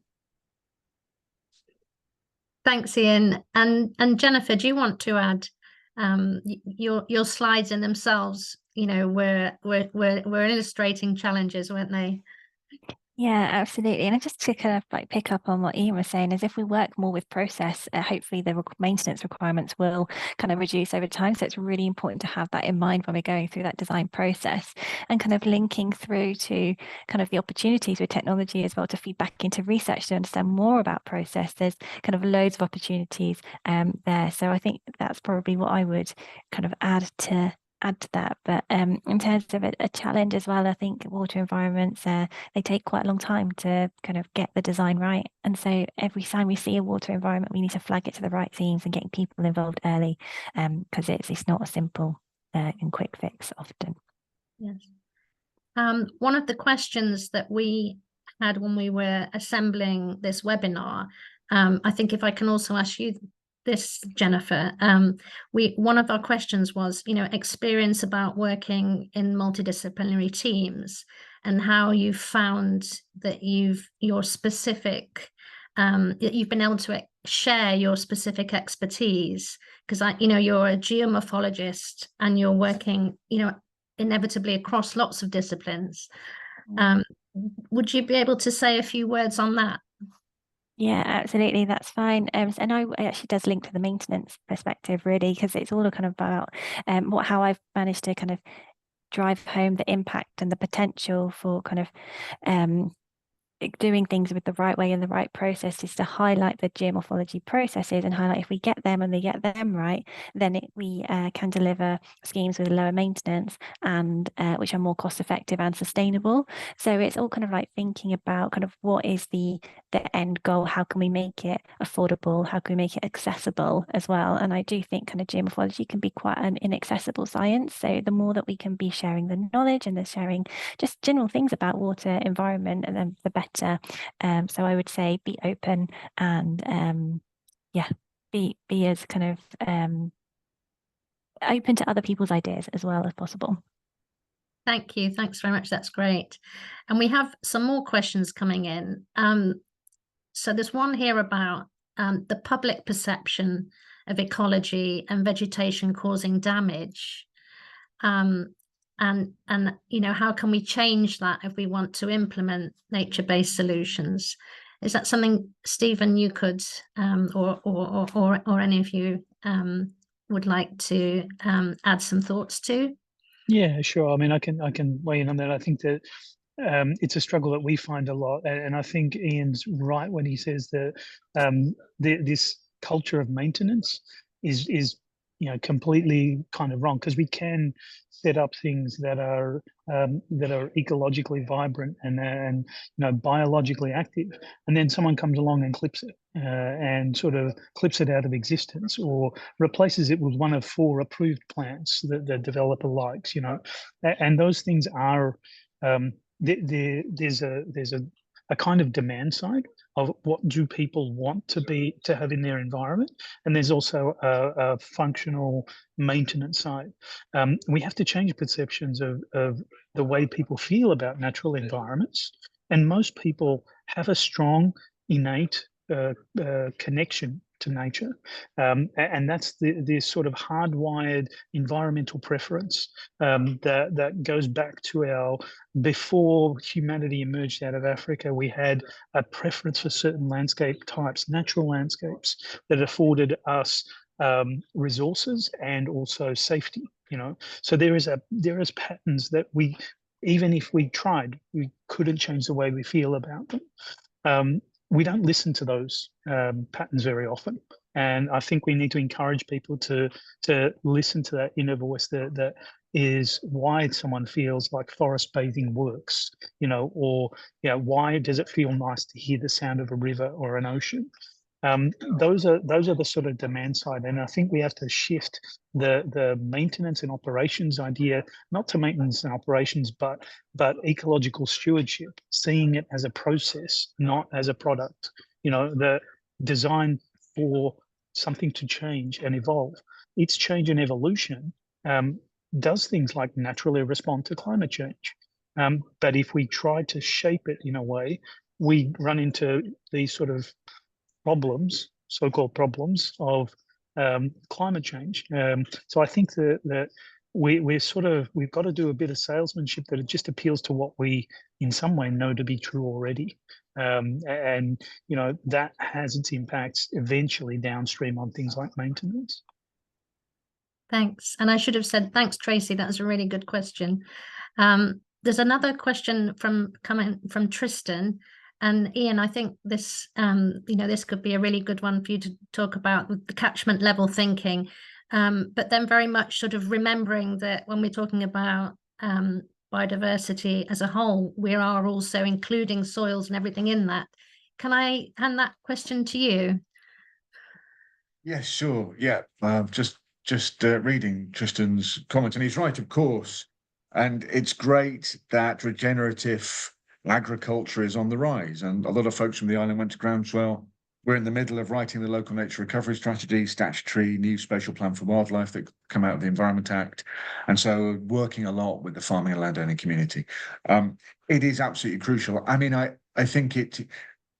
Speaker 1: Thanks, Ian. And Jennifer, do you want to add? Your slides in themselves, were illustrating challenges, weren't they?
Speaker 4: Yeah, absolutely. And just to kind of like pick up on what Ian was saying, is if we work more with process, hopefully the maintenance requirements will kind of reduce over time. So it's really important to have that in mind when we're going through that design process, and kind of linking through to kind of the opportunities with technology as well to feed back into research to understand more about process. There's kind of loads of opportunities there. So I think that's probably what I would kind of add to that. But in terms of a challenge as well, I think water environments, they take quite a long time to kind of get the design right. And so every time we see a water environment, we need to flag it to the right teams and getting people involved early, because it's not a simple and quick fix often.
Speaker 1: Yes. One of the questions that we had when we were assembling this webinar, I think if I can also ask you this, Jennifer, one of our questions was, experience about working in multidisciplinary teams and how you found that you've been able to share your specific expertise, because you're a geomorphologist and you're working, inevitably across lots of disciplines. Would you be able to say a few words on that?
Speaker 4: Yeah, absolutely. That's fine. And it actually does link to the maintenance perspective, really, because it's all kind of about how I've managed to kind of drive home the impact and the potential for kind of doing things with the right way and the right process is to highlight the geomorphology processes and highlight if we get them and they get them right, then we can deliver schemes with lower maintenance and which are more cost effective and sustainable. So it's all kind of like thinking about kind of what is the end goal, how can we make it affordable, how can we make it accessible as well. And I do think kind of geomorphology can be quite an inaccessible science. So the more that we can be sharing the knowledge and the sharing just general things about water environment, and then the better. So I would say be open and be as kind of open to other people's ideas as well as possible.
Speaker 1: Thank you. Thanks very much. That's great. And we have some more questions coming in. So there's one here about the public perception of ecology and vegetation causing damage. And how can we change that if we want to implement nature-based solutions? Is that something, Stephen, you could or any of you would like to add some thoughts to?
Speaker 5: Yeah, sure. I mean, I can weigh in on that. I think that it's a struggle that we find a lot, and I think Ian's right when he says that this culture of maintenance is completely kind of wrong, because we can set up things that are ecologically vibrant and biologically active, and then someone comes along and clips it and sort of clips it out of existence or replaces it with one of 4 approved plants that the developer likes, and those things are there's a kind of demand side of what do people want to have in their environment, and there's also a functional maintenance side. We have to change perceptions of the way people feel about natural environments, and most people have a strong innate connection to nature, and that's this sort of hardwired environmental preference that goes back to before humanity emerged out of Africa. We had a preference for certain landscape types, natural landscapes that afforded us resources and also safety. So there is patterns that we, even if we tried, we couldn't change the way we feel about them. We don't listen to those patterns very often, and I think we need to encourage people to listen to that inner voice that is why someone feels like forest bathing works, or why does it feel nice to hear the sound of a river or an ocean. Those are the sort of demand side, and I think we have to shift the maintenance and operations idea not to maintenance and operations, but ecological stewardship, seeing it as a process, not as a product. The design for something to change and evolve. Its change and evolution does things like naturally respond to climate change. But if we try to shape it in a way, we run into these sort of problems, so-called problems of climate change. So I think that we've got to do a bit of salesmanship that it just appeals to what we in some way know to be true already. And that has its impacts eventually downstream on things like maintenance.
Speaker 1: Thanks. And I should have said, thanks, Tracy. That was a really good question. There's another question coming from Tristan. And Ian, I think this, this could be a really good one for you to talk about with the catchment level thinking. But then very much sort of remembering that when we're talking about biodiversity as a whole, we are also including soils and everything in that. Can I hand that question to you?
Speaker 3: Yes, sure. Yeah, just reading Tristan's comment, and he's right, of course. And it's great that regenerative agriculture is on the rise. And a lot of folks from the island went to Groundswell. We're in the middle of writing the local nature recovery strategy, statutory new spatial plan for wildlife that come out of the Environment Act. And so working a lot with the farming and landowning community. It is absolutely crucial. I mean, I think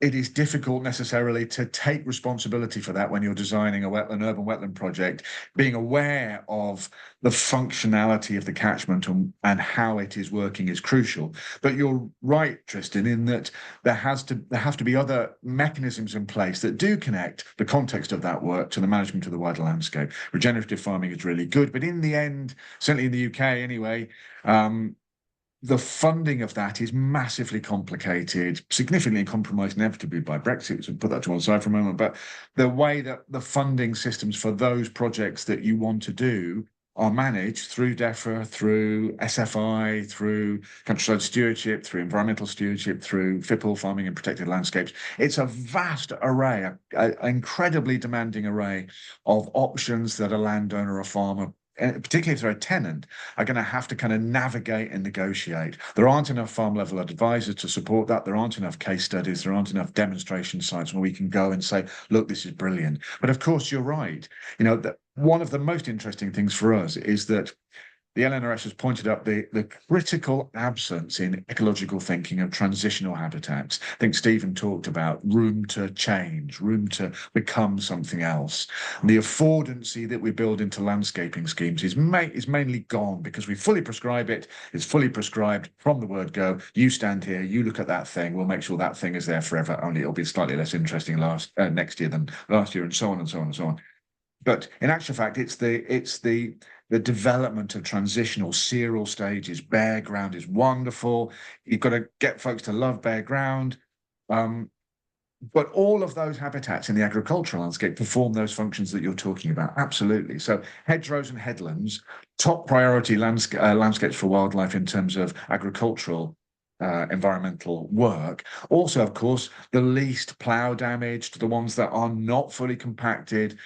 Speaker 3: it is difficult necessarily to take responsibility for that when you're designing a urban wetland project. Being aware of the functionality of the catchment and how it is working is crucial. But you're right, Tristan, in that there have to be other mechanisms in place that do connect the context of that work to the management of the wider landscape. Regenerative farming is really good, but in the end, certainly in the UK anyway, the funding of that is massively complicated, significantly compromised inevitably by Brexit, so put that to one side for a moment. But the way that the funding systems for those projects that you want to do are managed through DEFRA, through SFI, through countryside stewardship, through environmental stewardship, through FIPL, farming and protected landscapes. It's a vast array, an incredibly demanding array of options that a landowner or farmer, particularly if they're a tenant, are going to have to kind of navigate and negotiate. There aren't enough farm level advisors to support that. There aren't enough case studies. There aren't enough demonstration sites where we can go and say, look, this is brilliant. But of course, you're right. One of the most interesting things for us is that the LNRS has pointed up the critical absence in ecological thinking of transitional habitats. I think Stephen talked about room to change, room to become something else. And the affordancy that we build into landscaping schemes is mainly gone because we fully prescribe it. It's fully prescribed from the word go. You stand here, you look at that thing, we'll make sure that thing is there forever, only it'll be slightly less interesting next year than last year, and so on and so on and so on. But in actual fact, it's the development of transitional serial stages. Bare ground is wonderful. You've got to get folks to love bare ground. But all of those habitats in the agricultural landscape perform those functions that you're talking about. Absolutely. So hedgerows and headlands, top priority landscapes for wildlife in terms of agricultural environmental work. Also, of course, the least plough damaged, the ones that are not fully compacted.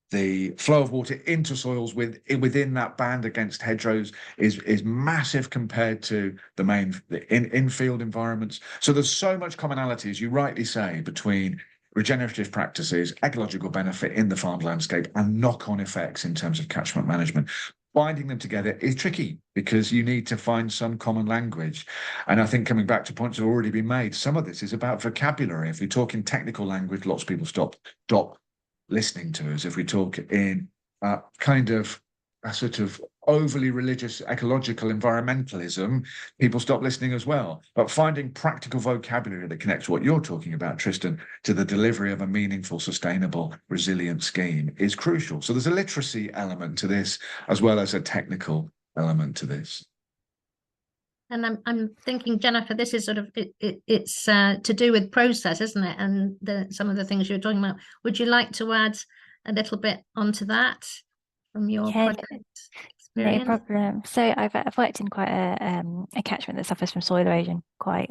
Speaker 3: The flow of water into soils within that band against hedgerows is massive compared to the infield environments. So there's so much commonality, as you rightly say, between regenerative practices, ecological benefit in the farmed landscape, and knock-on effects in terms of catchment management. Binding them together is tricky because you need to find some common language. And I think coming back to points that have already been made, some of this is about vocabulary. If we talk in technical language, lots of people stop listening to us. If we talk in kind of a sort of overly religious ecological environmentalism, people stop listening as well. But finding practical vocabulary that connects what you're talking about, Tristan, to the delivery of a meaningful, sustainable, resilient scheme is crucial. So there's a literacy element to this as well as a technical element to this.
Speaker 1: And I'm thinking, Jennifer, this is sort of it's to do with process, isn't it? And some of the things you're talking about. Would you like to add a little bit onto that from your project experience?
Speaker 4: No problem. So I've worked in quite a catchment that suffers from soil erosion, quite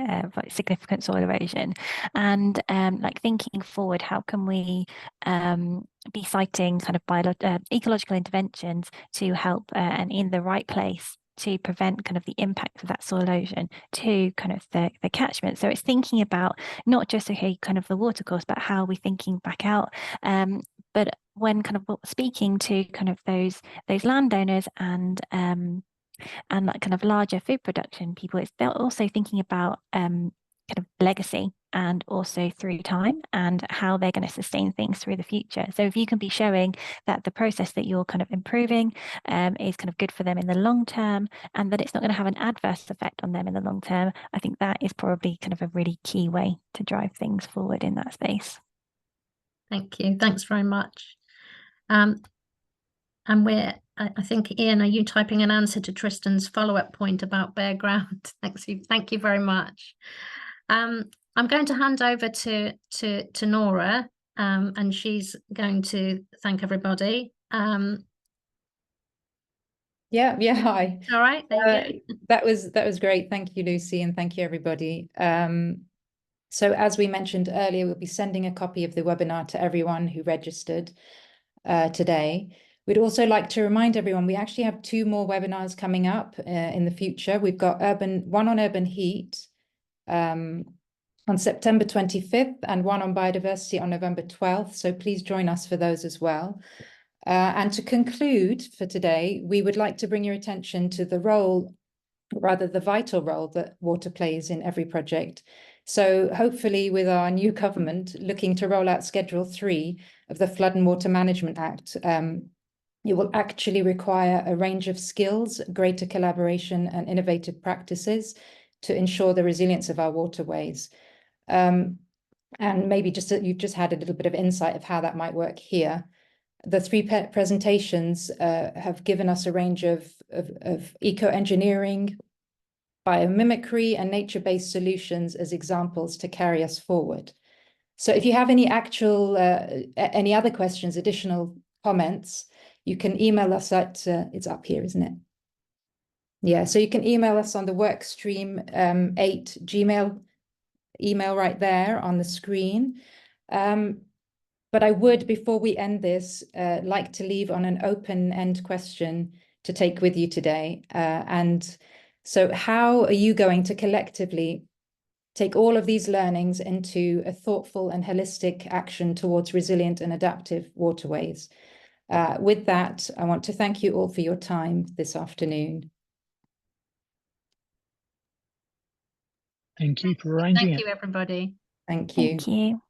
Speaker 4: significant soil erosion, and like thinking forward, how can we be citing kind of ecological interventions to help and in the right place to prevent kind of the impact of that soil erosion to kind of the catchment. So it's thinking about not just, okay, kind of the water course, but how we're thinking back out. But when kind of speaking to kind of those landowners and that kind of larger food production people, they're also thinking about kind of legacy and also through time, and how they're going to sustain things through the future. So if you can be showing that the process that you're kind of improving is kind of good for them in the long term, and that it's not going to have an adverse effect on them in the long term, I think that is probably kind of a really key way to drive things forward in that space.
Speaker 1: Thank you. Thanks very much. And I think, Ian, are you typing an answer to Tristan's follow-up point about bare ground? Thank you very much. I'm going to hand over to Nora, and she's going to thank everybody.
Speaker 2: Yeah, hi.
Speaker 1: All right, there you go.
Speaker 2: That was great. Thank you, Lucy, and thank you, everybody. So as we mentioned earlier, we'll be sending a copy of the webinar to everyone who registered today. We'd also like to remind everyone, we actually have 2 more webinars coming up in the future. We've got one on urban heat on September 25th, and one on biodiversity on November 12th. So please join us for those as well. And to conclude for today, we would like to bring your attention to the role, rather the vital role that water plays in every project. So hopefully with our new government looking to roll out Schedule 3 of the Flood and Water Management Act, it will actually require a range of skills, greater collaboration and innovative practices to ensure the resilience of our waterways. And maybe you've just had a little bit of insight of how that might work here. The 3 presentations have given us a range of eco-engineering, biomimicry, and nature-based solutions as examples to carry us forward. So if you have any any other questions, additional comments, you can email us at, it's up here, isn't it? Yeah, so you can email us on the Workstream 8 Gmail email right there on the screen. But I would, before we end this, like to leave on an open-end question to take with you today. And so how are you going to collectively take all of these learnings into a thoughtful and holistic action towards resilient and adaptive waterways? With that, I want to thank you all for your time this afternoon.
Speaker 5: Thank you for arranging it.
Speaker 1: Thank you, everybody.
Speaker 2: Thank you.
Speaker 4: Thank you.